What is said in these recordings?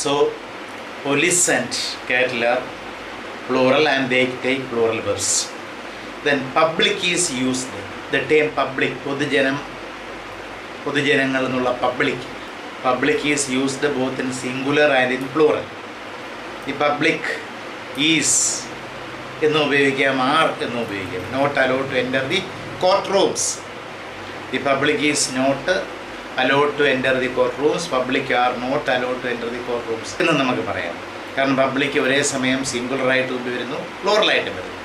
So police and cattle are plural and they take plural verbs. Then public is used. The term public, പൊതുജനങ്ങൾ എന്നുള്ള public is used both in singular and in plural. ഈ public is എന്ന് ഉപയോഗിക്കാം, are എന്ന് ഉപയോഗിക്കാം. Not allowed to enter the court rooms. The public is not allowed to enter the court rooms. Public are not allowed to enter the court rooms എന്ന് നമുക്ക് പറയാം. കാരണം public ഒരേ സമയം സിംഗുലറായിട്ട് വരുന്നു, പ്ലൂറലായിട്ട് വരുന്നു.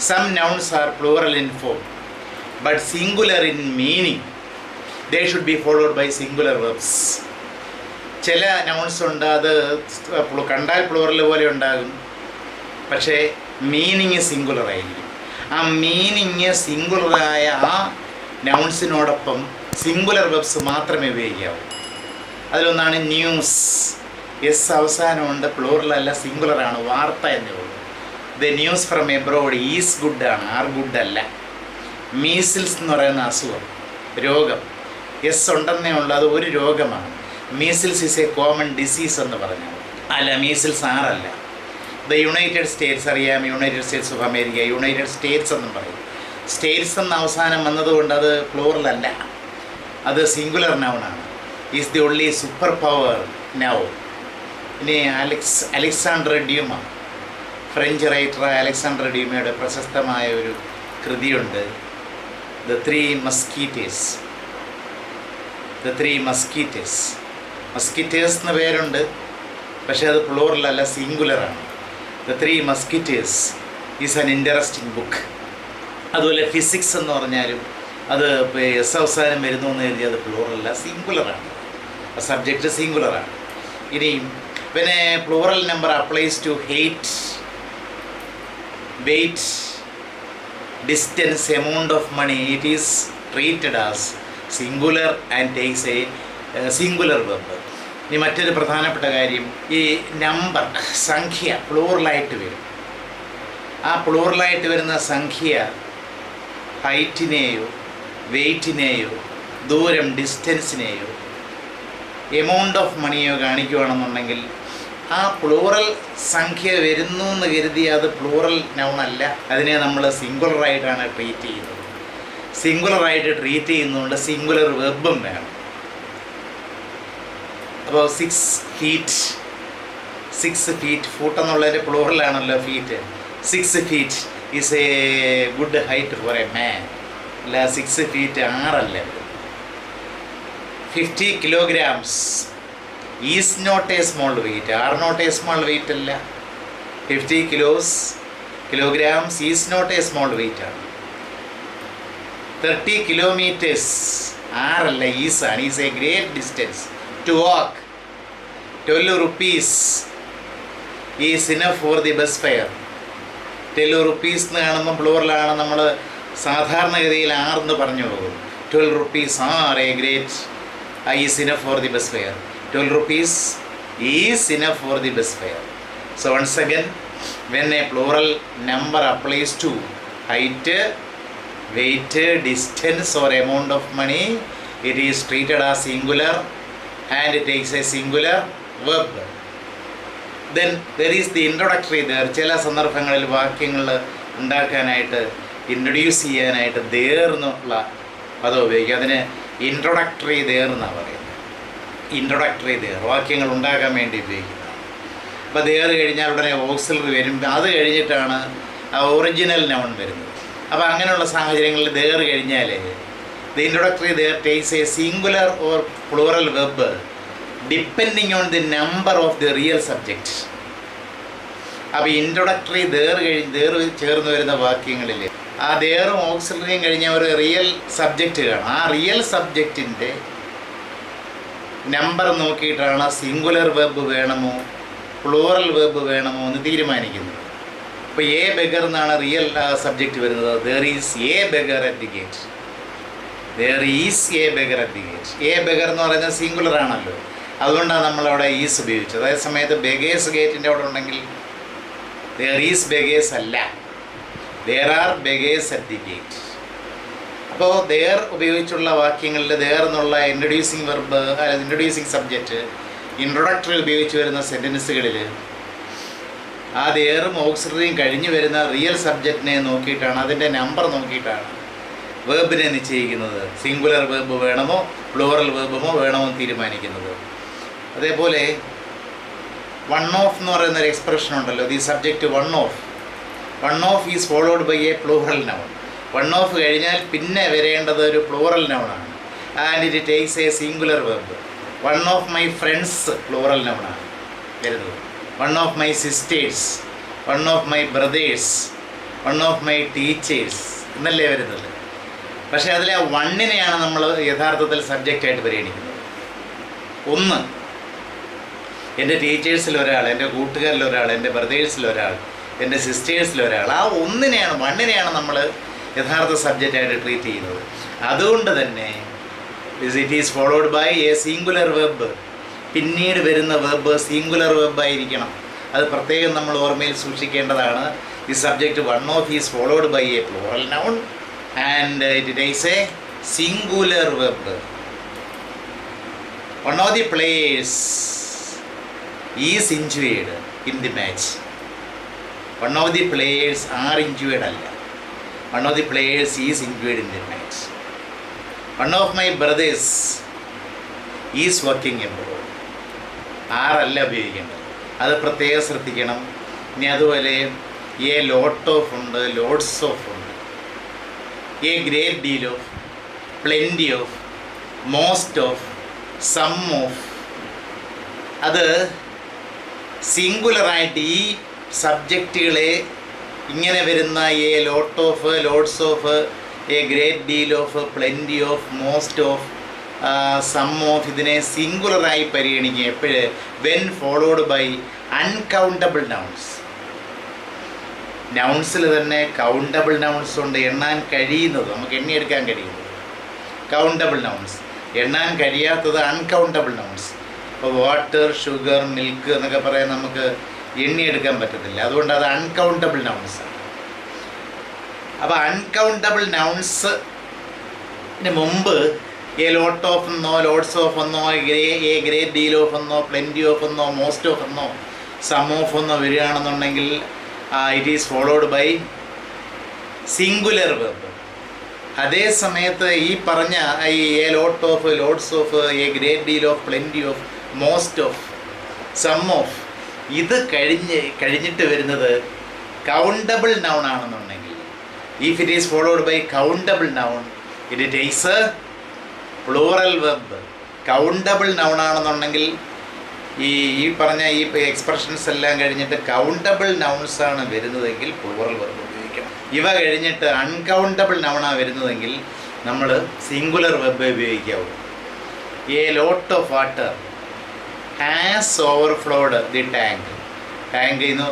Some nouns are plural in form but singular in meaning. They should be followed by singular verbs. ചില നൗൺസ് ഉണ്ട്, അത് കണ്ടാൽ പ്ലൂറൽ പോലെ ഉണ്ടാകും, പക്ഷേ മീനിങ് സിംഗുലർ ആയിരിക്കും. ആ മീനിങ് സിംഗുലറായ ആ നൗൺസിനോടൊപ്പം സിംഗുലർ വെർബ്സ് മാത്രമേ ഉപയോഗിക്കാവൂ. അതിലൊന്നാണ് ന്യൂസ്. എസ് അവസാനമുണ്ട്, പ്ലൂറലല്ല, സിംഗുലറാണ്, വാർത്ത എന്നേ ഉള്ളൂ. The news from abroad is ഗുഡാണ്, ആർ ഗുഡ് അല്ല. മീസിൽസ് എന്ന് പറയുന്ന അസുഖം, രോഗം, എസ് ഉണ്ടെന്നേ ഉള്ളൂ, അത് ഒരു രോഗമാണ്. Measles is a common disease എന്ന് പറഞ്ഞു. അല്ല, മീസിൽസ് ആറല്ല. ദ യുണൈറ്റഡ് സ്റ്റേറ്റ്സ് അറിയാം, United States of America, United States എന്നും പറയും. സ്റ്റേറ്റ്സ് എന്ന അവസാനം വന്നതുകൊണ്ട് അത് പ്ലൂറലല്ല, അത് സിംഗുലർ നൗണാണ്. Is the only super power noun. ഇനി Alexander Dumas, French writer Alexander ഡ്യൂമയുടെ പ്രശസ്തമായ ഒരു കൃതിയുണ്ട്, ദ ത്രീ മസ്കീറ്റേഴ്സ്. മസ്കിറ്റേഴ്സ് എന്ന പേരുണ്ട്, പക്ഷേ അത് പ്ലൂറലല്ല, സിംഗുലറാണ്. The three Musketeers is an interesting book. അതുപോലെ ഫിസിക്സ് എന്ന് പറഞ്ഞാലും അത് എസ് അവസാനം വരുന്നു എന്ന് കരുതി അത് പ്ലൂറലല്ല, സിംഗുലറാണ്. സബ്ജക്റ്റ് സിംഗുലറാണ്. ഇനിയും പിന്നെ plural number applies to height, weight, distance, amount of money. It is treated as singular and takes a singular verb. ഇനി മറ്റൊരു പ്രധാനപ്പെട്ട കാര്യം, ഈ നമ്പർ, സംഖ്യ പ്ലൂറലായിട്ട് വരും. ആ പ്ലൂറലായിട്ട് വരുന്ന സംഖ്യ ഹൈറ്റിനെയോ വെയ്റ്റിനെയോ ദൂരം, ഡിസ്റ്റൻസിനെയോ എമൗണ്ട് ഓഫ് മണിയോ കാണിക്കുകയാണെന്നുണ്ടെങ്കിൽ ആ പ്ലൂറൽ സംഖ്യ വരുന്നു എന്ന് കരുതി അത് പ്ലൂറൽ നൗണല്ല, അതിനെ നമ്മൾ സിംഗുലറായിട്ടാണ് ട്രീറ്റ് ചെയ്യുന്നത്. സിംഗുലറായിട്ട് ട്രീറ്റ് ചെയ്യുന്നതുകൊണ്ട് സിംഗുലർ വെർബും വേണം. അപ്പോൾ 6 ഫീറ്റ് ഫൂട്ട് എന്നുള്ളതിൻ്റെ പ്ലൂറലാണല്ലോ feet. 6 feet is a good height for a man. അല്ല, 6 ഫീറ്റ് 6 അല്ല. 50 kilograms is not a small weight, are not a small weight അല്ല. 50 kilograms is not a small weight ആണ്. 30 kilometers ആറല്ല, ഈസാണ്. Is a great distance to walk. 12 rupees is enough for the bus fare. 12 rupees എന്ന് കാണുമ്പോൾ പ്ലൂറലാണ്, നമ്മൾ സാധാരണഗതിയിൽ ആറെന്ന് പറഞ്ഞു പോകും. 12 rupees are a great is enough for the bus fare. 12 rupees is enough for the bus fare. So once again, when a plural number applies to height, weight, distance or amount of money, it is treated as singular and it takes a singular verb. Then there is the introductory there. ചില സന്ദർഭങ്ങളിൽ വാക്യങ്ങൾ ഉണ്ടാക്കാനായിട്ട്, introduce ചെയ്യാനായിട്ട് there എന്നുള്ള പദം ഉപയോഗിക്കുക. അതിന് introductory there എന്നാണ് പറയുന്നത്. ഇൻട്രൊഡക്ടറി there വാക്യങ്ങൾ ഉണ്ടാക്കാൻ വേണ്ടി ഉപയോഗിക്കുന്നത്. അപ്പോൾ there കഴിഞ്ഞാൽ ഉടനെ ഓക്സിലറി വരും. അത് കഴിഞ്ഞിട്ടാണ് ഒറിജിനൽ നൗൺ വരുന്നത്. അപ്പോൾ അങ്ങനെയുള്ള സാഹചര്യങ്ങളിൽ there കഴിഞ്ഞാൽ the introductory there takes a singular or plural verb depending on the number of the real subject. അപ്പോൾ ഇൻട്രൊഡക്ടറി there ചേർന്ന് വരുന്ന വാക്യങ്ങളിൽ ആ theറും ഓക്സിലറിയും കഴിഞ്ഞ ഒരു റിയൽ സബ്ജക്റ്റ് കാണും. ആ റിയൽ സബ്ജക്റ്റിൻ്റെ നമ്പർ നോക്കിയിട്ടാണ് സിംഗുലർ വെർബ് വേണമോ പ്ലൂറൽ വെർബ് വേണമോ എന്ന് തീരുമാനിക്കുന്നത്. ഇപ്പോൾ എ ബെഗർ എന്നാണ് റിയൽ സബ്ജക്റ്റ് വരുന്നത്. there is a beggar at the gate. there is a beggar at the gate. A beggar എന്ന് പറയുന്നത് സിംഗുലർ ആണല്ലോ, അതുകൊണ്ടാണ് നമ്മളവിടെ ഈസ് ഉപയോഗിച്ചത്. അതേ സമയത്ത് ബെഗേഴ്സ് ഗേറ്റിൻ്റെ അവിടെ ഉണ്ടെങ്കിൽ there is beggars അല്ല, there are beggars at the gate. അപ്പോൾ there ഉപയോഗിച്ചുള്ള വാക്യങ്ങളിൽ there എന്നുള്ള introducing verb, introducing subject introductory ഉപയോഗിച്ച് വരുന്ന സെൻറ്റൻസുകളിൽ ആ ദേറും ഓക്സിലറിയും കഴിഞ്ഞു വരുന്ന റിയൽ സബ്ജക്റ്റിനെ നോക്കിയിട്ടാണ്, അതിൻ്റെ നമ്പർ നോക്കിയിട്ടാണ് വേർബിനെ നിശ്ചയിക്കുന്നത്. സിംഗുലർ വേർബ് വേണമോ പ്ലൂറൽ വേർബമോ വേണമോ തീരുമാനിക്കുന്നത്. അതേപോലെ വൺ ഓഫ് എന്ന് പറയുന്ന ഒരു എക്സ്പ്രഷൻ ഉണ്ടല്ലോ, the subject one of is followed by a plural noun. One of കഴിഞ്ഞാൽ പിന്നെ വരേണ്ടത് ഒരു പ്ലൂറൽ നൗണാണ്. And it takes a singular verb. One of my friends plural നൗണാണ് വരുന്നത്. One of my sisters, one of my brothers, one of my teachers എന്നല്ലേ വരുന്നത്. പക്ഷേ അതിലെ ആ വണ്ണിനെയാണ് നമ്മൾ യഥാർത്ഥത്തിൽ സബ്ജക്റ്റായിട്ട് പരിഗണിക്കുന്നത്. ഒന്ന്, എൻ്റെ ടീച്ചേഴ്സിലൊരാൾ, എൻ്റെ കൂട്ടുകാരിലൊരാൾ, എൻ്റെ ബ്രദേഴ്സിലൊരാൾ, എൻ്റെ സിസ്റ്റേഴ്സിലൊരാൾ, ആ വണ്ണിനെയാണ് നമ്മൾ യഥാർത്ഥ സബ്ജക്റ്റായിട്ട് ട്രീറ്റ് ചെയ്യുന്നത്. അതുകൊണ്ട് തന്നെ it is followed by a singular verb. പിന്നീട് വരുന്ന വെബ് സിംഗുലർ വെബായിരിക്കണം. അത് പ്രത്യേകം നമ്മൾ ഓർമ്മയിൽ സൂക്ഷിക്കേണ്ടതാണ്. The subject one of is followed by a plural noun and it is a singular verb. One of the players is injured in the match. One of the players are injured അല്ല, one of the players is injured in the match. One of my brothers is working abroad. ആറല്ല ഉപയോഗിക്കേണ്ടത്, അത് പ്രത്യേകം ശ്രദ്ധിക്കണം. ഇനി അതുപോലെ a lot of ഉണ്ട്, loads of ഉണ്ട്, a great deal of, plenty of, most of, some of. അത് സിംഗുലറായിട്ട് ഈ സബ്ജക്റ്റുകളെ ഇങ്ങനെ വരുന്ന a lot of, loads of, a great deal of, plenty of, most of, some of, ഇതിനെ സിംഗുലറായി പരിഗണിക്കുക എപ്പോഴ്? When followed by uncountable nouns. നൗൺസിൽ തന്നെ കൗണ്ടബിൾ നൗൺസ് ഉണ്ട്, എണ്ണാൻ കഴിയുന്നത്, നമുക്ക് എണ്ണിയെടുക്കാൻ കഴിയുന്നത് കൗണ്ടബിൾ നൗൺസ്. എണ്ണാൻ കഴിയാത്തത് അൺകൗണ്ടബിൾ നൗൺസ്. ഇപ്പോൾ വാട്ടർ, ഷുഗർ, മിൽക്ക് എന്നൊക്കെ പറയാൻ നമുക്ക് എണ്ണിയെടുക്കാൻ പറ്റത്തില്ല. അതുകൊണ്ട് അത് അൺകൗണ്ടബിൾ നൗൺസാണ്. അപ്പോൾ അൺകൗണ്ടബിൾ നൗൺസിന് മുമ്പ് എ ലോട്ട് ഓഫ് എന്നോ, ലോഡ്സ് ഓഫ് എന്നോ, എ ഗ്രേറ്റ് ഡീൽ ഓഫ് എന്നോ, പ്ലെൻറ്റി ഓഫ് എന്നോ, മോസ്റ്റ് ഓഫ് എന്നോ, സം ഓഫ് എന്നോ വരികയാണെന്നുണ്ടെങ്കിൽ it is followed by singular verb. അതേ സമയത്ത് ഈ പറഞ്ഞ ഈ a lot of, loads of, a great deal of, plenty of, most of, some of, ഇത് കഴിഞ്ഞിട്ട് വരുന്നത് കൗണ്ടബിൾ നൗൺ ആണെന്നുണ്ടെങ്കിൽ, if it is followed by countable noun it takes a plural web. Countable noun ആണെന്നുണ്ടെങ്കിൽ ഈ പറഞ്ഞ ഈ expressions എല്ലാം കഴിഞ്ഞിട്ട് കൗണ്ടബിൾ നൗൺസാണ് വരുന്നതെങ്കിൽ പ്ലൂറൽ വെബ് ഉപയോഗിക്കണം. ഇവ കഴിഞ്ഞിട്ട് അൺകൗണ്ടബിൾ നൗണാണ് വരുന്നതെങ്കിൽ നമ്മൾ സിംഗുലർ വെബ് ഉപയോഗിക്കാവൂ. A lot of water has overflowed the tank. ടാങ്കിൽ നിന്ന്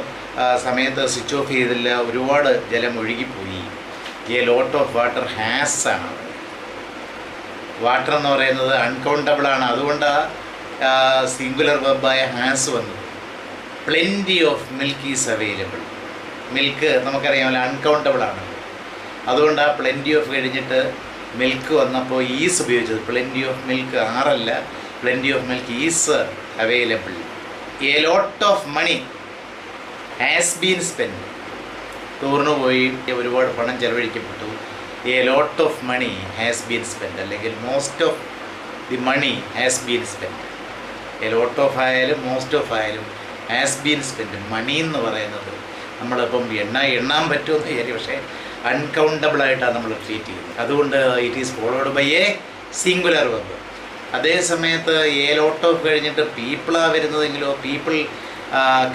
സമയത്ത് സ്വിച്ച് ഓഫ് ചെയ്തില്ല, ഒരുപാട് ജലം ഒഴുകിപ്പോയി. A lot of water has ആണ്. വാട്ടർ എന്ന് പറയുന്നത് അൺകൗണ്ടബിളാണ്, അതുകൊണ്ട് സിംഗുലർ വെബായ ഹാസ് വന്നത്. Plenty of milk is available. Milk നമുക്കറിയാമല്ലോ അൺകൗണ്ടബിളാണ്, അതുകൊണ്ട് ആ പ്ലെൻറ്റി ഓഫ് കഴിഞ്ഞിട്ട് മിൽക്ക് വന്നപ്പോൾ ഈസ് ഉപയോഗിച്ചത്. പ്ലെൻറ്റി ഓഫ് മിൽക്ക് ആറല്ല, plenty of milk is available. A lot of money has been spend. ടൂറിന് പോയി ഒരുപാട് പണം ചെലവഴിക്കപ്പെട്ടു. A lot of money has been spend, അല്ലെങ്കിൽ most of the money has been spend. A lot of ആയാലും most of ആയാലും has been spend. Money എന്ന് പറയുന്നത് നമ്മളിപ്പം എണ്ണാൻ പറ്റുമെന്ന് വിചാരിക്കും, പക്ഷേ അൺകൗണ്ടബിളായിട്ടാണ് നമ്മൾ ട്രീറ്റ് ചെയ്യുന്നത്. അതുകൊണ്ട് it is followed by a singular verb. അതേ സമയത്ത് എ ലോട്ട് ഓഫ് കഴിഞ്ഞിട്ട് പീപ്പിളാണ് വരുന്നതെങ്കിലോ, പീപ്പിൾ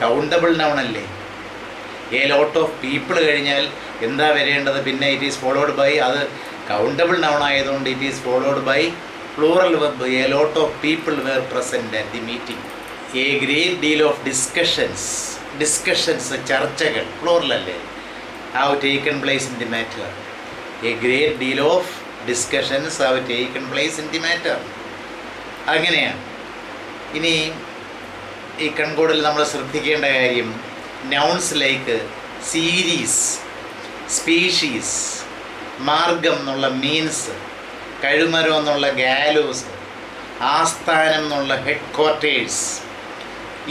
കൗണ്ടബിൾ നൗണല്ലേ. എ ലോട്ട് ഓഫ് പീപ്പിൾ കഴിഞ്ഞാൽ എന്താ വരേണ്ടത്? പിന്നെ ഇറ്റ് ഈസ് ഫോളോഡ് ബൈ, അത് കൗണ്ടബിൾ നൗൺ ആയതുകൊണ്ട് it is followed by plural verb. A lot of people were present at the meeting. A great deal of discussions ചർച്ചകൾ, പ്ലൂറലല്ലേ, have taken place in the matter. A great deal of discussions have taken place in the matter. അങ്ങനെയാണ്. ഇനി ഈ കൺകോഡിൽ നമ്മൾ ശ്രദ്ധിക്കേണ്ട കാര്യം, nouns like series, species, മാർഗം എന്നുള്ള മീൻസ്, കഴുമരം എന്നുള്ള ഗാലോസ്, ആസ്ഥാനം എന്നുള്ള ഹെഡ് ക്വാർട്ടേഴ്സ്.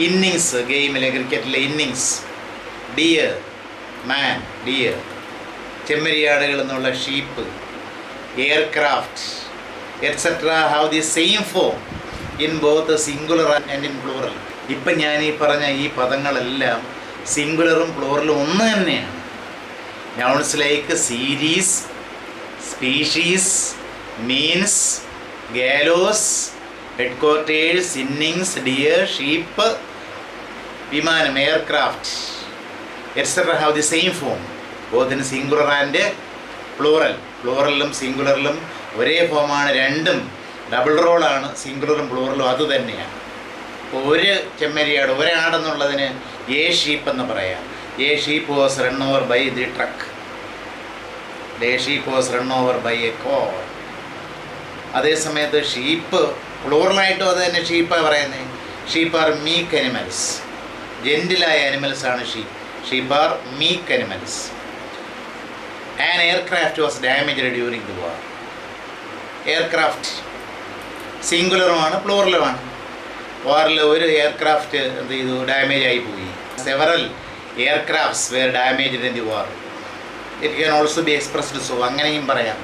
ഇന്നിങ്സ്, ഗെയിമിലെ ക്രിക്കറ്റിലെ ഇന്നിങ്സ്. ഡിയർ, മാൻ, ഡിയർ. ചെമ്മരിയാടുകൾ എന്നുള്ള sheep. Aircraft etcetera have the same form in both singular and in plural. ഇപ്പം ഞാൻ ഈ പറഞ്ഞ ഈ പദങ്ങളെല്ലാം സിംഗുലറും പ്ലൂറലും ഒന്ന് തന്നെയാണ്. Nouns like series, species, means, gallows, headquarters, innings, deer, sheep, വിമാനം, aircraft etcetera have the same form both in singular and plural. പ്ലൂറലിലും സിംഗുലറിലും ഒരേ ഫോമാണ്, രണ്ടും ഡബിൾ റോളാണ്. സിംഗുലറും പ്ലൂറലും അത് തന്നെയാണ്. ഇപ്പോൾ ഒരു ചെമ്മരിയാട്, ഒരാടെന്നുള്ളതിന് എ ഷീപ്പ് എന്ന് പറയാം. A sheep was run over by the truck. A sheep was run over by a car. അതേസമയത്ത് ഷീപ്പ് പ്ലൂറലായിട്ടും അത് തന്നെ ഷീപ്പാണ് പറയുന്നത്. Sheep are meek animals. ജെൻറ്റിലായ അനിമൽസാണ് ഷീപ്പ്. Sheep are meek animals. An aircraft was damaged during the war. Aircraft സിംഗുലറുമാണ് പ്ലൂറലുമാണ്. വാറിൽ ഒരു എയർക്രാഫ്റ്റ് എന്ത് ചെയ്തു, ഡാമേജ് ആയി പോയി. Several aircrafts were damaged in the war. It can also be expressed so. അങ്ങനെയും പറയാം.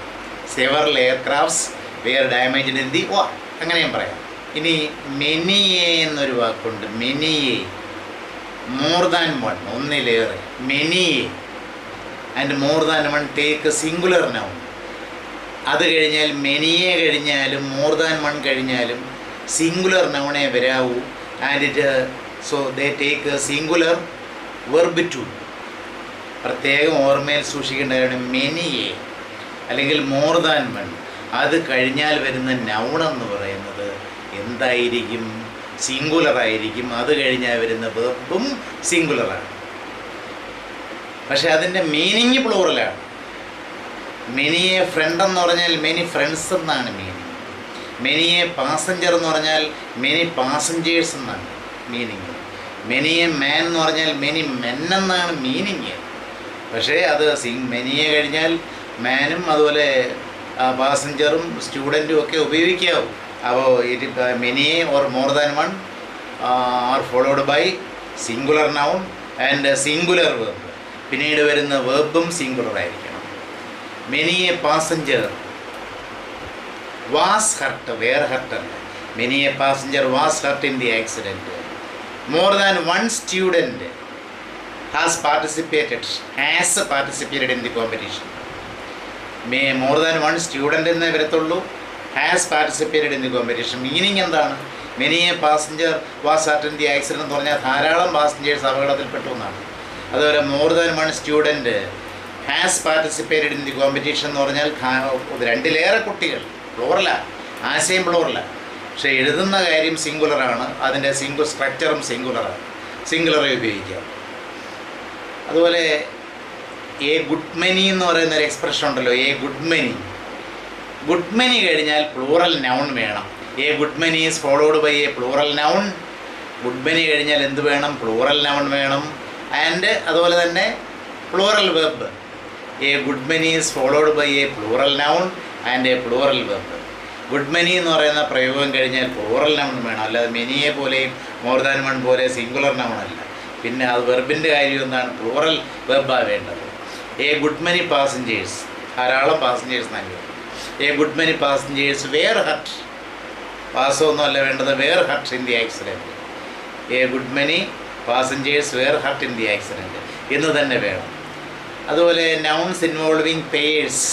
Several aircrafts were damaged in the war, അങ്ങനെയും പറയാം. ഇനി മെനിയെ എന്നൊരു വാക്കുണ്ട്. മെനിയെ, മോർ ദാൻ വൺ, ഒന്നിലേറെ. Many a and more than one take singular noun. അത് കഴിഞ്ഞാൽ മെനിയെ കഴിഞ്ഞാലും മോർ ദാൻ വൺ കഴിഞ്ഞാലും സിംഗുലർ നൗണേ വരാവൂ. And it so they take singular verb too. പ്രത്യേകം ഓർമ്മയിൽ സൂക്ഷിക്കേണ്ടതാണ്. മെനിയെ അല്ലെങ്കിൽ മോർ ദാൻ വൺ, അത് കഴിഞ്ഞാൽ വരുന്ന നൗൺ എന്ന് പറയുന്നത് എന്തായിരിക്കും? സിംഗുലറായിരിക്കും. അത് കഴിഞ്ഞാൽ വരുന്ന വെർബും സിംഗുലറാണ്. പക്ഷെ അതിൻ്റെ മീനിങ് പ്ലൂറലാണ്. മെനിയെ ഫ്രണ്ട് എന്ന് പറഞ്ഞാൽ മെനി ഫ്രണ്ട്സ് എന്നാണ് മീനിങ്. മെനിയെ പാസഞ്ചർ എന്ന് പറഞ്ഞാൽ മെനി പാസഞ്ചേഴ്സ് എന്നാണ് മീനിങ്. മെനിയെ മാൻ എന്ന് പറഞ്ഞാൽ മെനി മെൻ എന്നാണ് മീനിങ്. പക്ഷേ അത് മെനിയെ കഴിഞ്ഞാൽ മാനും അതുപോലെ പാസഞ്ചറും സ്റ്റുഡൻറ്റും ഒക്കെ ഉപയോഗിക്കാവൂ. അപ്പോൾ ഇത് many a or more than one are followed by singular noun and singular verb. പിന്നീട് വരുന്ന വെർബും സിംഗുലർ ആയിരിക്കണം. Many a passenger was hurt, were ഹർട്ടല്ല. Many a passenger was hurt in the accident. More than one student has participated in the competition. More than one student എന്നേ വരത്തുള്ളൂ. Has participated in the competition. Meaning എന്താണ്? Many a passenger was hurt in the accident എന്ന് പറഞ്ഞാൽ ധാരാളം passengers അപകടത്തിൽപ്പെട്ടു എന്നാണ്. അതുപോലെ more than one student has participated in the competition എന്ന് പറഞ്ഞാൽ രണ്ടിലേറെ കുട്ടികൾ. പ്ലൂറല, ആശയം പ്ലൂറല, പക്ഷേ എഴുതുന്ന കാര്യം സിംഗുലറാണ്. അതിൻ്റെ സ്ട്രക്ചറും സിംഗുലറാണ്. സിംഗുലറെ ഉപയോഗിക്കാം. അതുപോലെ എ ഗുഡ് മനി എന്ന് പറയുന്ന ഒരു എക്സ്പ്രഷൻ ഉണ്ടല്ലോ, a good many. Good many കഴിഞ്ഞാൽ പ്ലൂറൽ നൗൺ വേണം. A good many is followed by a plural noun. Good many കഴിഞ്ഞാൽ എന്ത് വേണം? പ്ലൂറൽ നൗൺ വേണം. ആൻഡ് അതുപോലെ തന്നെ plural verb. A good many is followed by a plural noun and a plural verb. Good many എന്ന് പറയുന്ന പ്രയോഗം കഴിഞ്ഞാൽ പ്ലൂറൽ നൗൺ വേണം. അല്ലാതെ മെനിയെ പോലെയും മോർ ദാൻ വൺ പോലെ സിംഗുലർ നൗൺ അല്ല. പിന്നെ അത് വെർബിൻ്റെ കാര്യം എന്താണ്? പ്ലൂറൽ വെർബാണ് വേണ്ടത്. എ ഗുഡ് മനി പാസഞ്ചേഴ്സ്, ധാരാളം പാസഞ്ചേഴ്സ് നൽകും. A good many passengers were hurt. പാസമൊന്നും അല്ല വേണ്ടത്, were hurt in the accident. A good many passengers were hurt in the accident എന്ന് തന്നെ വേണം. അതുപോലെ നൗൺസ് ഇൻവോൾവിങ് പെയേഴ്സ്,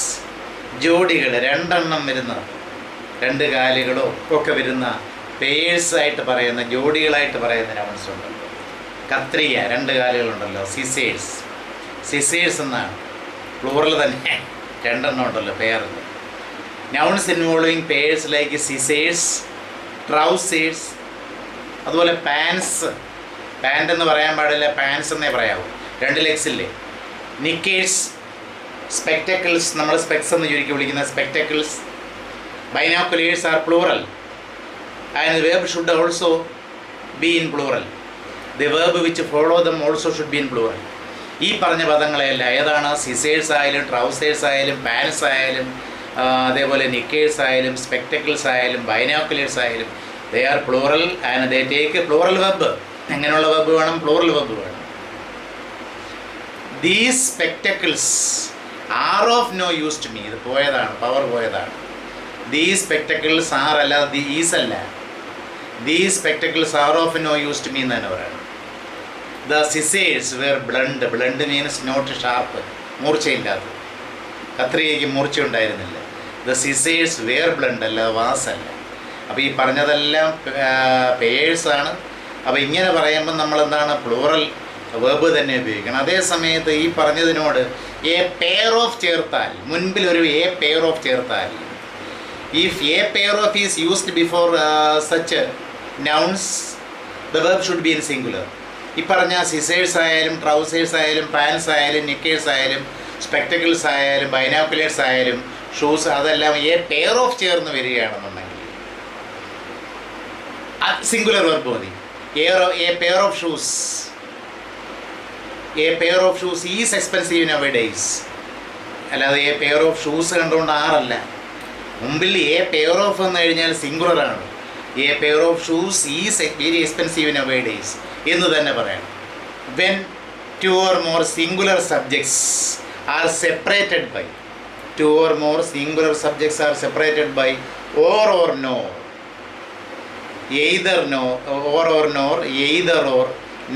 ജോഡികൾ, രണ്ടെണ്ണം വരുന്ന, രണ്ട് കാലുകളോ ഒക്കെ വരുന്ന പെയേഴ്സായിട്ട് പറയുന്ന, ജോഡികളായിട്ട് പറയുന്ന നൗൺസ് ഉണ്ടല്ലോ. കത്രിക, രണ്ട് കാലുകളുണ്ടല്ലോ. സിസേഴ്സ്, സിസേഴ്സ് എന്നാണ് പ്ലൂറൽ തന്നെ, രണ്ടെണ്ണം ഉണ്ടല്ലോ പെയറിൽ. Nouns involving pairs like scissors, trousers. അതുപോലെ പാൻസ്, പാൻറ് എന്ന് പറയാൻ പാടില്ല, പാൻസ് എന്നേ പറയാവൂ. രണ്ട് ലെഗ്സില്ലേ. നിക്കേഴ്സ്, സ്പെക്ടക്കിൾസ്, നമ്മൾ സ്പെക്സ് എന്ന് ചുരുക്കി വിളിക്കുന്ന spectacles. Binoculars are plural and the verb should also be in plural. The verb which follow them also should be in plural. ഈ പറഞ്ഞ പദങ്ങളെയല്ല, ഏതാണ്? സിസേഴ്സ് ആയാലും ട്രൗസേഴ്സ് ആയാലും പാൻസ് ആയാലും അതേപോലെ നിക്കേഴ്സ് ആയാലും സ്പെക്ടക്കിൾസ് ആയാലും ബൈനോക്കുലേഴ്സ് ആയാലും they are plural and they take plural verb. എങ്ങനെയുള്ള വെബ് വേണം? പ്ലൂറൽ വെബ് വേണം. These spectacles are of no use to me. ഇത് പോയതാണ്, പവർ പോയതാണ്. ദീസ് സ്പെക്ടക്കിൾസ് ആർ അല്ല, ദീസ് അല്ല. These spectacles are of no use to me എന്ന് തന്നെ പറയണം. The scissors were blunt. Blunt means not sharp, മൂർച്ചയില്ലാത്തത്. കത്രികയ്ക്ക് മൂർച്ച ഉണ്ടായിരുന്നില്ല. ദ സിസേഴ്സ് വെയർ ബ്ലണ്ട് അല്ല, വാസല്ല. അപ്പോൾ ഈ പറഞ്ഞതെല്ലാം പേഴ്സാണ്. അപ്പോൾ ഇങ്ങനെ പറയുമ്പോൾ നമ്മളെന്താണ് പ്ലൂറൽ വെബ് തന്നെ ഉപയോഗിക്കണം. അതേ സമയത്ത് ഈ പറഞ്ഞതിനോട് എ പെയർ ഓഫ് ചേർത്താൽ, മുൻപിൽ ഒരു എ പെയർ ഓഫ് ചേർത്താൽ, if A pair of is used before such nouns the web should be in singular. ഈ പറഞ്ഞ സിസേഴ്സ് ആയാലും ട്രൗസേഴ്സ് ആയാലും പാൻസ് ആയാലും നിക്കേഴ്സ് ആയാലും സ്പെക്ടക്കിൾസ് ആയാലും ബൈനോക്കുലേഴ്സ് ആയാലും ഷൂസ്, അതെല്ലാം എ പെയർ ഓഫ് ചേർന്ന് വരികയാണെന്നുണ്ടെങ്കിൽ സിംഗുലർ വെർബ് മതി. A pair of shoes, a pair of shoes is expensive nowadays. അല്ലാതെ എ പെയർ ഓഫ് ഷൂസ് കണ്ടുകൊണ്ട് ആറല്ല. മുമ്പിൽ എ പെയർ ഓഫ് എന്ന് കഴിഞ്ഞാൽ സിംഗുലറാണ്. A pair of shoes is very expensive nowadays എന്ന് തന്നെ പറയണം. When two or more singular subjects are separated by, two or more singular subjects are separated by or nor, either no or nor, either or,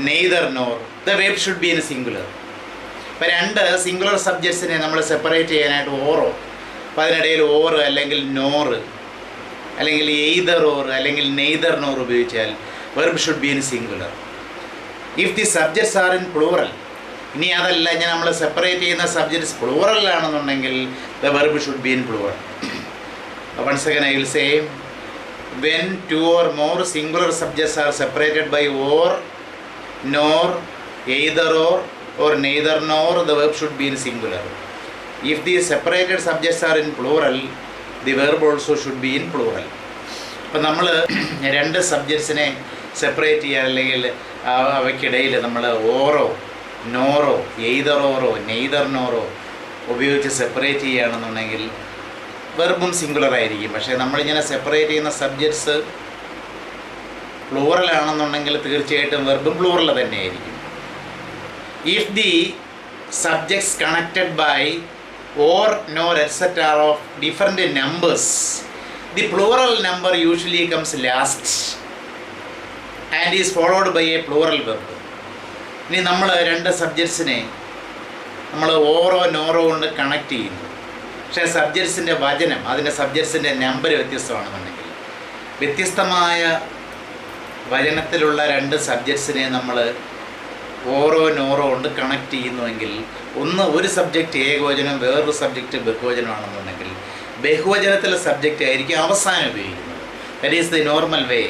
neither nor, the verb should be in singular. ഇപ്പോൾ രണ്ട് singular സബ്ജക്ട്സിനെ നമ്മൾ separate ചെയ്യാനായിട്ട് Auro, അപ്പോൾ അതിനിടയിൽ ഓറ് അല്ലെങ്കിൽ nor അല്ലെങ്കിൽ either or അല്ലെങ്കിൽ നെയ്തർ നോർ ഉപയോഗിച്ചാൽ verb should be in singular. If the subjects are in plural, ഇനി അതല്ല ഞാൻ നമ്മൾ സെപ്പറേറ്റ് ചെയ്യുന്ന സബ്ജക്ട്സ് പ്ലൂറലാണെന്നുണ്ടെങ്കിൽ the verb should be in plural. Once again I will say, when two or more singular subjects are separated by or, nor, either or neither nor, the verb should be in singular. If the separated subjects are in plural, the verb also should be in plural. അപ്പോൾ നമ്മൾ രണ്ട് സബ്ജക്ട്സിനെ separate ചെയ്യാൻ അല്ലെങ്കിൽ അവയ്ക്കിടയിൽ നമ്മൾ ഓറോ നോറോ either ഓറോ നെയ്തർ നോറോ ഉപയോഗിച്ച് സെപ്പറേറ്റ് ചെയ്യുകയാണെന്നുണ്ടെങ്കിൽ വെർബും സിംഗുലർ ആയിരിക്കും. പക്ഷേ നമ്മളിങ്ങനെ സെപ്പറേറ്റ് ചെയ്യുന്ന സബ്ജക്ട്സ് പ്ലൂറലാണെന്നുണ്ടെങ്കിൽ തീർച്ചയായിട്ടും വെർബും പ്ലൂറൽ തന്നെയായിരിക്കും. If the subjects connected by or nor etcetera of different numbers, the plural number usually comes last and is followed by a plural verb. ഇനി നമ്മൾ രണ്ട് സബ്ജക്ട്സിനെ നമ്മൾ ഓറോ നോറോ കൊണ്ട് കണക്ട് ചെയ്യുന്നു. പക്ഷേ സബ്ജക്ട്സിൻ്റെ വചനം, അതിൻ്റെ സബ്ജക്ട്സിൻ്റെ നമ്പർ വ്യത്യസ്തമാണെന്നുണ്ടെങ്കിൽ, വ്യത്യസ്തമായ വചനത്തിലുള്ള രണ്ട് സബ്ജക്ട്സിനെ നമ്മൾ ഓറോ നോറോ കൊണ്ട് കണക്ട് ചെയ്യുന്നുവെങ്കിൽ, ഒരു സബ്ജക്റ്റ് ഏകവചനം വേറൊരു സബ്ജക്റ്റ് ബഹുവചനമാണെന്നുണ്ടെങ്കിൽ ബഹുവചനത്തിലെ സബ്ജക്റ്റ് ആയിരിക്കും അവസാനം ഉപയോഗിക്കുന്നത്. That is the normal way.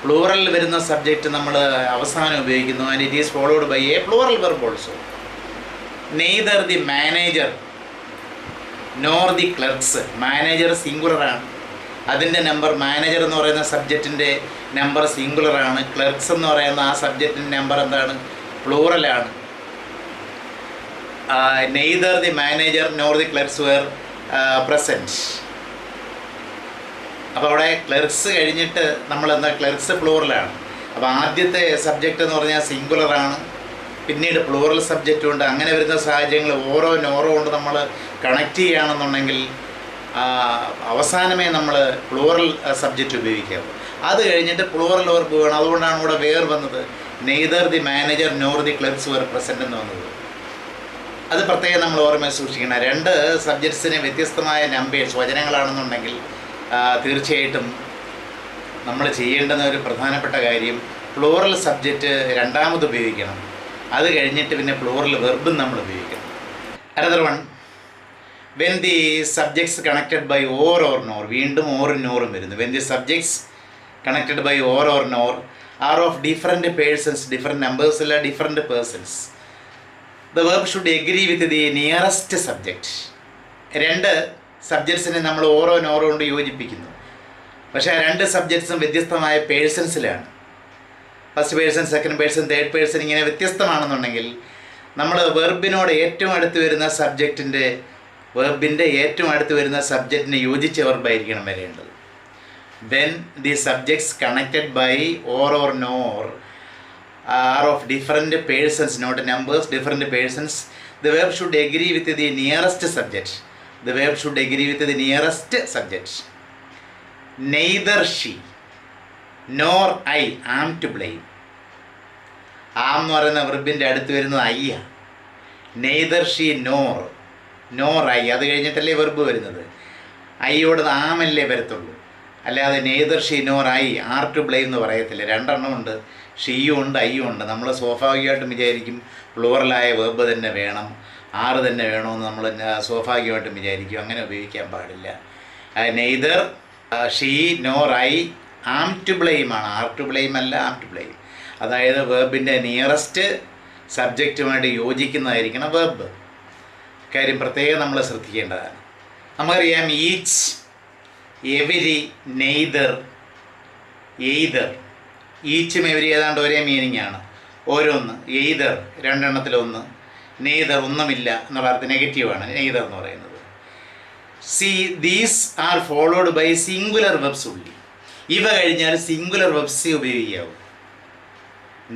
Plural വരുന്ന സബ്ജക്റ്റ് നമ്മൾ അവസാനം ഉപയോഗിക്കുന്നു. And it is followed by a plural verb also. Neither the manager nor the clerks. Manager സിംഗുലറാണ്, അതിൻ്റെ നമ്പർ, മാനേജർ എന്ന് പറയുന്ന സബ്ജക്റ്റിൻ്റെ നമ്പർ സിംഗുലറാണ്. ക്ലർക്സ് എന്ന് പറയുന്ന ആ സബ്ജക്റ്റിൻ്റെ നമ്പർ എന്താണ്? പ്ലൂറലാണ്. Neither the manager nor the clerks were present. അപ്പോൾ അവിടെ ക്ലർക്സ് കഴിഞ്ഞിട്ട് നമ്മളെന്താ, ക്ലർക്സ് പ്ലൂറലാണ്. അപ്പോൾ ആദ്യത്തെ സബ്ജക്റ്റ് എന്ന് പറഞ്ഞാൽ സിംഗുലറാണ്, പിന്നീട് പ്ലൂറൽ സബ്ജക്റ്റും ഉണ്ട്. അങ്ങനെ വരുന്ന സാഹചര്യങ്ങൾ ഓരോ നോറോ കൊണ്ട് നമ്മൾ കണക്ട് ചെയ്യുകയാണെന്നുണ്ടെങ്കിൽ അവസാനമേ നമ്മൾ പ്ലൂറൽ സബ്ജക്റ്റ് ഉപയോഗിക്കാം. അത് കഴിഞ്ഞിട്ട് പ്ലൂറൽ വെർബ് വേണം. അതുകൊണ്ടാണ് ഇവിടെ വേർ വന്നത്. Neither the manager nor the clerks were present എന്ന് വന്നത്. അത് പ്രത്യേകം നമ്മൾ ഓർമ്മ സൂക്ഷിക്കണം. രണ്ട് സബ്ജക്ട്സിന് വ്യത്യസ്തമായ നമ്പേഴ്സ് വചനങ്ങളാണെന്നുണ്ടെങ്കിൽ തീർച്ചയായിട്ടും നമ്മൾ ചെയ്യേണ്ടുന്ന ഒരു പ്രധാനപ്പെട്ട കാര്യം പ്ലൂറൽ സബ്ജക്റ്റ് രണ്ടാമത് ഉപയോഗിക്കണം. അത് കഴിഞ്ഞിട്ട് പിന്നെ പ്ലൂറൽ വെർബും നമ്മൾ ഉപയോഗിക്കണം. Another one, when the subjects connected by or nor, വീണ്ടും ഓറും നോറും വരുന്നു. When the subjects connected by or nor are of different persons, different നമ്പേഴ്സിലെ different persons, the verb should agree with the nearest subject. രണ്ട് സബ്ജക്ട്സിനെ നമ്മൾ ഓരോ noro കൊണ്ട് യോജിപ്പിക്കുന്നു. പക്ഷേ ആ രണ്ട് സബ്ജക്ട്സും വ്യത്യസ്തമായ പേഴ്സൺസിലാണ്. First person, second person, third person ഇങ്ങനെ വ്യത്യസ്തമാണെന്നുണ്ടെങ്കിൽ നമ്മൾ വെർബിനോട് ഏറ്റവും അടുത്ത് വരുന്ന സബ്ജക്റ്റിൻ്റെ വെർബിൻ്റെ ഏറ്റവും അടുത്ത് വരുന്ന സബ്ജക്റ്റിന് യോജിച്ച വെർബായിരിക്കണം വരേണ്ടത്. When the subjects connected by or nor are of different persons, not numbers, different persons, the verb should agree with the nearest subject. The verb should agree with the nearest subject. Neither she nor I am to blame. Am എന്ന് പറയുന്ന വെർബിൻ്റെ അടുത്ത് വരുന്നത് I. Neither she nor I, അത് കഴിഞ്ഞിട്ടല്ലേ verb വരുന്നത്. ഐയോട് ആമല്ലേ വരത്തുള്ളൂ, അല്ലാതെ neither she nor I are to blame എന്ന് പറയത്തില്ല. രണ്ടെണ്ണം ഉണ്ട്, ഷീയും ഉണ്ട് ഐയും ഉണ്ട്. നമ്മൾ സ്വാഭാവികമായിട്ടും വിചാരിക്കും പ്ലൂറലായ വെർബ് തന്നെ വേണം, ആറ് തന്നെ വേണമെന്ന് നമ്മൾ സ്വാഭാവികമായിട്ടും വിചാരിക്കും. അങ്ങനെ ഉപയോഗിക്കാൻ പാടില്ല. Neither she nor I am to blame ആണ്, ആർ ടു ബ്ലെയിം അല്ല, ആം ടു ബ്ലെയിം. അതായത് വെർബിൻ്റെ നിയറസ്റ്റ് സബ്ജക്റ്റുമായിട്ട് യോജിക്കുന്നതായിരിക്കണം വെർബ്. കാര്യം പ്രത്യേകം നമ്മൾ ശ്രദ്ധിക്കേണ്ടതാണ്. നമുക്കറിയാം ഈച്ച്, എവരി, നെയ്തർ, എയ്തർ. ഈച്ചും എവരി ഏതാണ്ട് ഒരേ മീനിങ് ആണ്. ഓരോന്ന്, എയ്തർ രണ്ടെണ്ണത്തിലൊന്ന്, നെയ്തർ ഒന്നുമില്ല എന്നുള്ള അർത്ഥം നെഗറ്റീവാണ് നെയ്തർ എന്ന് പറയുന്നത്. See these are followed by singular verbs only. ഇവ കഴിഞ്ഞാൽ സിംഗുലർ വെബ്സ് ഉപയോഗിക്കാവും.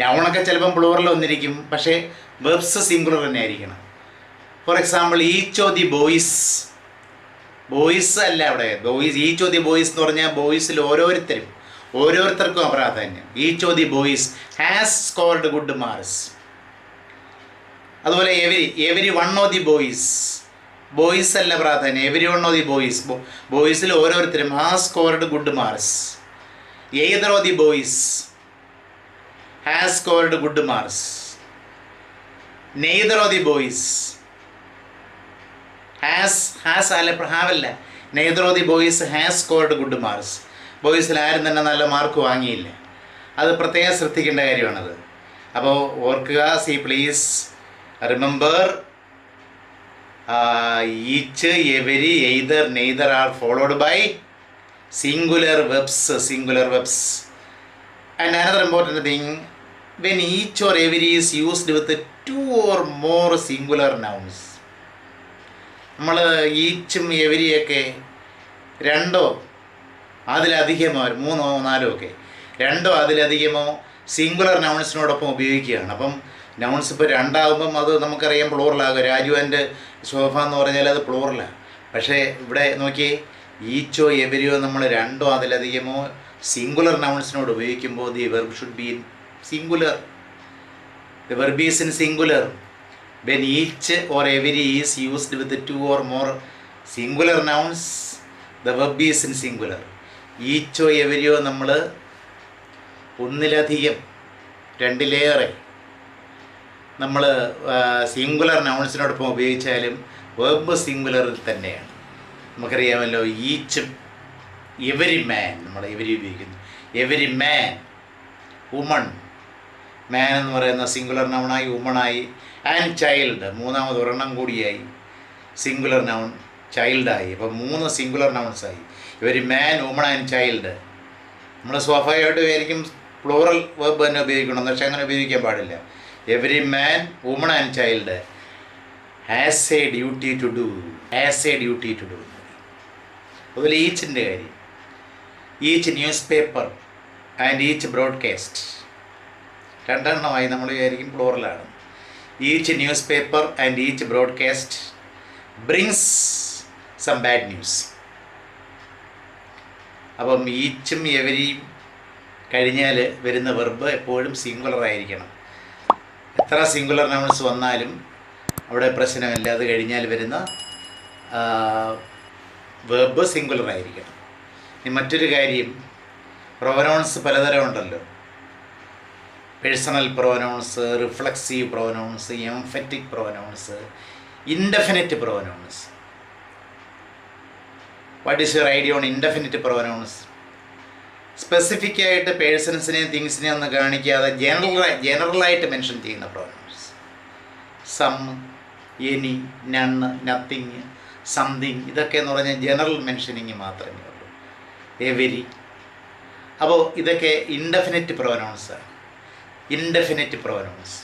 നൗണൊക്കെ ചിലപ്പം പ്ലൂറൽ ഒന്നിരിക്കും, പക്ഷേ വെബ്സ് സിംഗുലർ തന്നെ ആയിരിക്കണം. For example each of the boys, boys അല്ല അവിടെ, boys. Each of the boys എന്ന് പറഞ്ഞാൽ ബോയ്സിൽ ഓരോരുത്തർക്കും പ്രാധാന്യം. Each of the boys has scored good marks. അതുപോലെ every one of the boys, boys അല്ല പ്രാധാന്യം, every one of the boys, ബോയ്സിൽ ഓരോരുത്തരും has scored good marks. Either of the boys has scored good marks. Neither of the boys has അല്ല, ഹാവല്ല, neither of the boys has scored good marks. ബോയ്സിൽ ആരും തന്നെ നല്ല മാർക്ക് വാങ്ങിയില്ല. അത് പ്രത്യേകം ശ്രദ്ധിക്കേണ്ട കാര്യമാണത്. അപ്പോൾ ഓർക്കുക, see please remember each, every, either, neither are followed by singular verbs. And another important thing, when each or every is used with 2 or more singular nouns. നമ്മൾ ഈച്ചും എവരിയൊക്കെ രണ്ടോ അതിലധികമോ, 3 or 4 ഒക്കെ, 2 or അതിലധികമോ സിംഗുലർ നൗൺസിനോടൊപ്പം ഉപയോഗിക്കുകയാണ്. അപ്പം നൗൺസ് ഇപ്പോൾ 2 ആകുമ്പം അത് നമുക്കറിയാം പ്ലൂറലാകും. രാജു ആൻഡ് ശോഭ എന്ന് പറഞ്ഞാൽ അത് പ്ലൂറലാണ്. പക്ഷേ ഇവിടെ നോക്കിയേ, ഈച്ചോ എവരിയോ നമ്മൾ 2 or അതിലധികമോ സിംഗുലർ നൗൺസിനോട് ഉപയോഗിക്കുമ്പോൾ the verb should be in singular. The verb is in singular. When each or every is used with 2 or more singular nouns, the verb is in singular. ഈച്ചോ എവരിയോ നമ്മൾ ഒന്നിലധികം, 2ലേറെ നമ്മൾ സിംഗുലർ നൗൺസിനോടൊപ്പം ഉപയോഗിച്ചാലും വെർബ് സിംഗുലറിൽ തന്നെയാണ്. നമുക്കറിയാമല്ലോ, ഈച്ചും എവരി മാൻ, നമ്മൾ എവരി ഉപയോഗിക്കുന്നു. എവരി മാൻ, വുമൺ, മാൻ എന്ന് പറയുന്ന സിംഗുലർ നൗണായി, വുമണായി. ആൻഡ് ചൈൽഡ്, 3ാമത് ഒരെണ്ണം കൂടിയായി, സിംഗുലർ നൗൺ ചൈൽഡായി. അപ്പം 3 സിംഗുലർ നൗൺസായി. Every man, woman and child. നമ്മൾ സ്വാഭാവികമായിട്ട് വിചാരിക്കും പ്ലൂറൽ വെർബ് തന്നെ ഉപയോഗിക്കണം, പക്ഷേ അങ്ങനെ ഉപയോഗിക്കാൻ പാടില്ല. Every man, woman and child has a duty to do. അതുപോലെ ഈച്ചിൻ്റെ കാര്യം, each newspaper and each broadcast. 2 എണ്ണമായി നമ്മൾ വിചാരിക്കും പ്ലൂറലാണ്. Each newspaper and each broadcast brings some bad news. അപ്പം ഈച്ചും എവരിയും കഴിഞ്ഞാൽ വരുന്ന വെർബ് എപ്പോഴും സിംഗുലർ ആയിരിക്കണം. എത്ര സിംഗുലർ നൗൺസ് വന്നാലും അവിടെ പ്രശ്നമില്ല. അത് കഴിഞ്ഞാൽ വരുന്ന വെർബ് സിംഗുലർ ആയിരിക്കണം. ഇനി മറ്റൊരു കാര്യം, പ്രൊനൗൺസ് പലതരം ഉണ്ടല്ലോ. Personal pronouns, reflexive pronouns, emphatic pronouns, indefinite pronouns. What is your idea on indefinite pronouns? Specific ആയിട്ട് പേഴ്സൺസിനെയും തിങ്സിനെയും ഒന്നും കാണിക്കാതെ ജനറലായിട്ട് മെൻഷൻ ചെയ്യുന്ന pronouns. Some, any, none, nothing, something, ഇതൊക്കെ എന്ന് പറഞ്ഞാൽ ജനറൽ മെൻഷനിങ് മാത്രമേ ഉള്ളൂ. എവരി. അപ്പോൾ ഇതൊക്കെ ഇൻഡെഫിനിറ്റ് പ്രൊനൗൺസാണ്. Indefinite pronouns.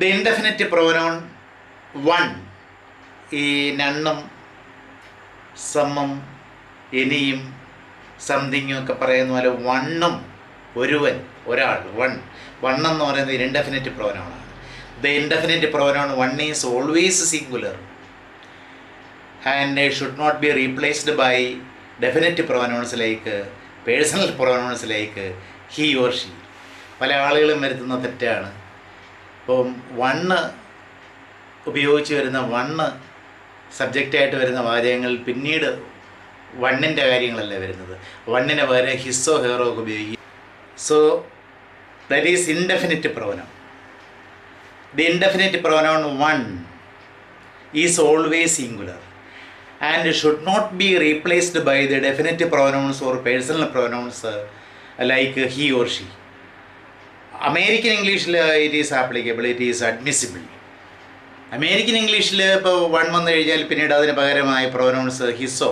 The indefinite pronoun one ഈ നണ്ണും സമ്മും എനിയും സംതിങ്ങും ഒക്കെ പറയുന്ന പോലെ വണ്ണും ഒരുവൻ ഒരാൾ വൺ എന്ന് പറയുന്നത് ഇൻഡെഫിനിറ്റ് പ്രൊനൗണാണ്. The indefinite pronoun one is always singular and should not be replaced by definite pronouns like personal pronouns like he or she. പല ആളുകളും വരുത്തുന്ന തെറ്റാണ്. ഇപ്പം വണ്ണ് ഉപയോഗിച്ച് വരുന്ന വണ്ണ് സബ്ജക്റ്റായിട്ട് വരുന്ന വാചകങ്ങൾ പിന്നീട് വണ്ണിൻ്റെ കാര്യങ്ങളല്ല വരുന്നത്. വണ്ണിന് പകരം ഹിസ്സോ ഹെയറോ ഒക്കെ ഉപയോഗിക്കും. So that is indefinite pronoun. The indefinite pronoun one is always singular and should not be replaced by the definite pronouns or personal pronouns like he or she. American ഇംഗ്ലീഷിൽ it is applicable, it is admissible. American ഇംഗ്ലീഷിൽ ഇപ്പോൾ one വന്നു കഴിഞ്ഞാൽ പിന്നീട് അതിന് പകരമായ pronouns ഹിസ്സോ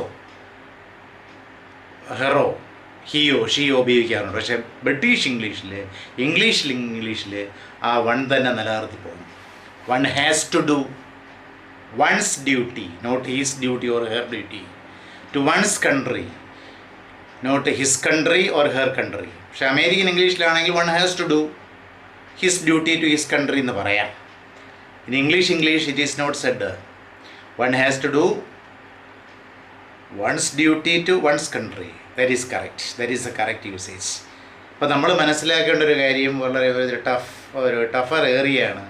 ഹെറോ ഹിയോ ഷിയോ ഉപയോഗിക്കാറുണ്ട്. പക്ഷേ ബ്രിട്ടീഷ് ഇംഗ്ലീഷിൽ ആ വൺ തന്നെ നിലനിർത്തി പോകും. One has to do one's duty, not his duty or her duty, to one's country, not his country or her country. പക്ഷേ അമേരിക്കൻ ഇംഗ്ലീഷിലാണെങ്കിൽ one has to do his duty to his country എന്ന് പറയാം. In English it is not said one has to do one's duty to one's country. That is correct, that is a correct usage. അപ്പോൾ നമ്മൾ മനസ്സിലാക്കേണ്ട ഒരു കാര്യം വളരെ ഒരു tougher ഏറിയയാണ്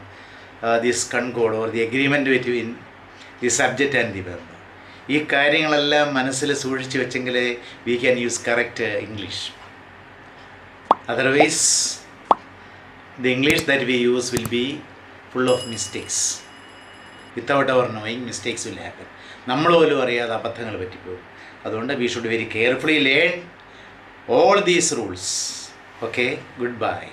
this concord or the agreement between the subject and the verb. ഈ കാര്യങ്ങളെല്ലാം മനസ്സിൽ സൂക്ഷിച്ച് വെച്ചെങ്കിലേ we can use correct English. Otherwise, the English that we use will be full of mistakes. Without our knowing, mistakes will happen. നമ്മൾ പോലും അറിയാതെ അബദ്ധങ്ങൾ പറ്റിപ്പോകും. അതുകൊണ്ട് we should very carefully learn all these rules. Okay, goodbye.